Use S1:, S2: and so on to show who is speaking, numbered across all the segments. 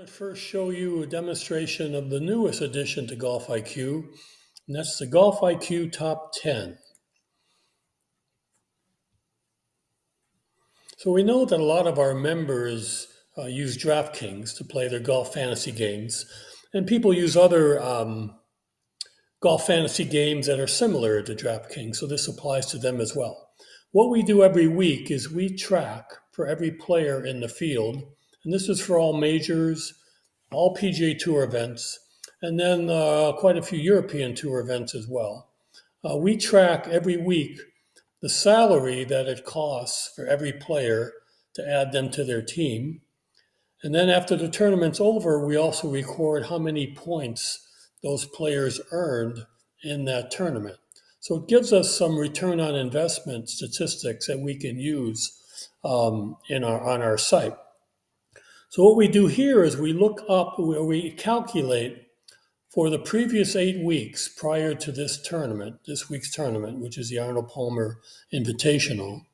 S1: to first show you a demonstration of the newest addition to GolfiQ, and that's the GolfiQ Top 10. So we know that a lot of our members use DraftKings to play their golf fantasy games, and people use other golf fantasy games that are similar to DraftKings, so this applies to them as well. What we do every week is we track for every player in the field, and this is for all majors, all PGA Tour events, and then quite a few European Tour events as well. We track every week the salary that it costs for every player to add them to their team. And then after the tournament's over, we also record how many points those players earned in that tournament. So it gives us some return on investment statistics that we can use on our site. So what we do here is we look up, where we calculate for the previous 8 weeks prior to this week's tournament, which is the Arnold Palmer Invitational.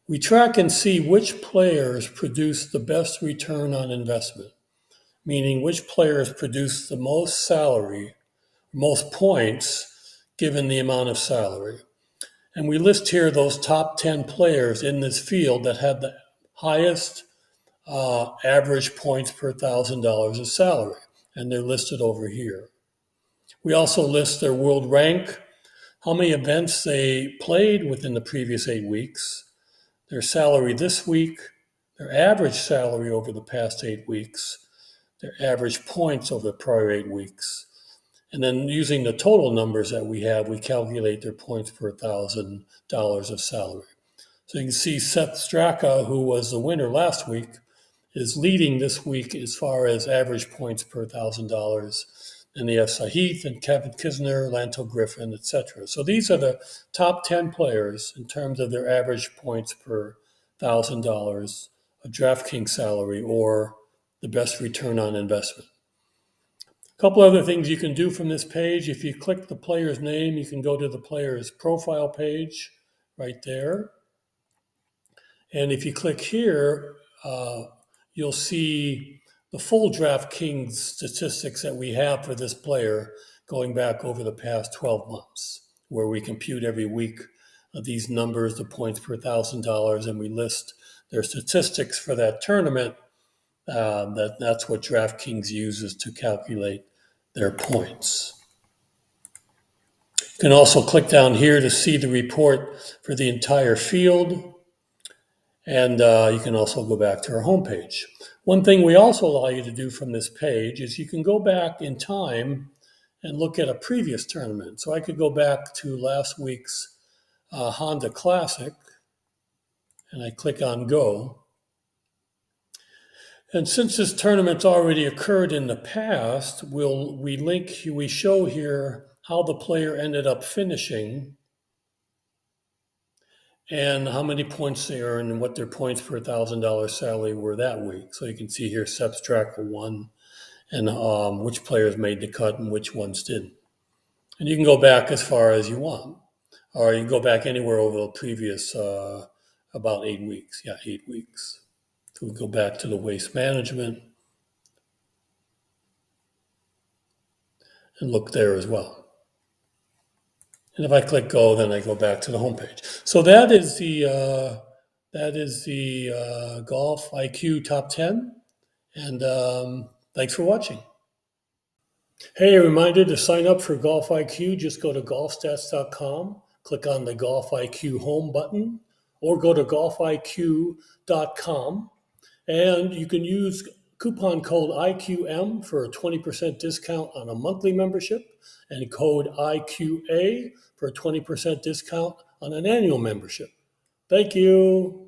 S1: We track and see which players produce the best return on investment, meaning which players produce the most salary, most points, given the amount of salary. And we list here those top 10 players in this field that had the highest average points per $1,000 of salary, and they're listed over here. We also list their world rank, how many events they played within the previous 8 weeks, their salary this week, their average salary over the past 8 weeks, their average points over the prior 8 weeks. And then using the total numbers that we have, we calculate their points per $1,000 of salary. So you can see Seth Straka, who was the winner last week, is leading this week as far as average points per $1,000. And they have Sahith and Kevin Kisner, Lanto Griffin, etc. So these are the top 10 players in terms of their average points per $1,000 of DraftKings salary, or the best return on investment. A couple other things you can do from this page. If you click the player's name, you can go to the player's profile page right there. And if you click here, you'll see the full DraftKings statistics that we have for this player going back over the past 12 months, where we compute every week these numbers, the points per $1,000, and we list their statistics for that tournament. That's what DraftKings uses to calculate their points. You can also click down here to see the report for the entire field. And you can also go back to our homepage. One thing we also allow you to do from this page is you can go back in time and look at a previous tournament. So I could go back to last week's Honda Classic, and I click on Go. And since this tournament's already occurred in the past, we show here how the player ended up finishing and how many points they earned and what their points per $1,000 salary were that week. So you can see here Seth Straka won, and which players made the cut and which ones didn't. And you can go back as far as you want, or you can go back anywhere over the previous about 8 weeks. Yeah, 8 weeks. So we go back to the waste management and look there as well. And if I click Go, then I go back to the homepage. So that is the GolfiQ Top 10. And thanks for watching. Hey, a reminder to sign up for GolfiQ. Just go to GolfStats.com, click on the GolfiQ Home button, or go to GolfiQ.com. And you can use coupon code IQM for a 20% discount on a monthly membership, and code IQA for a 20% discount on an annual membership. Thank you.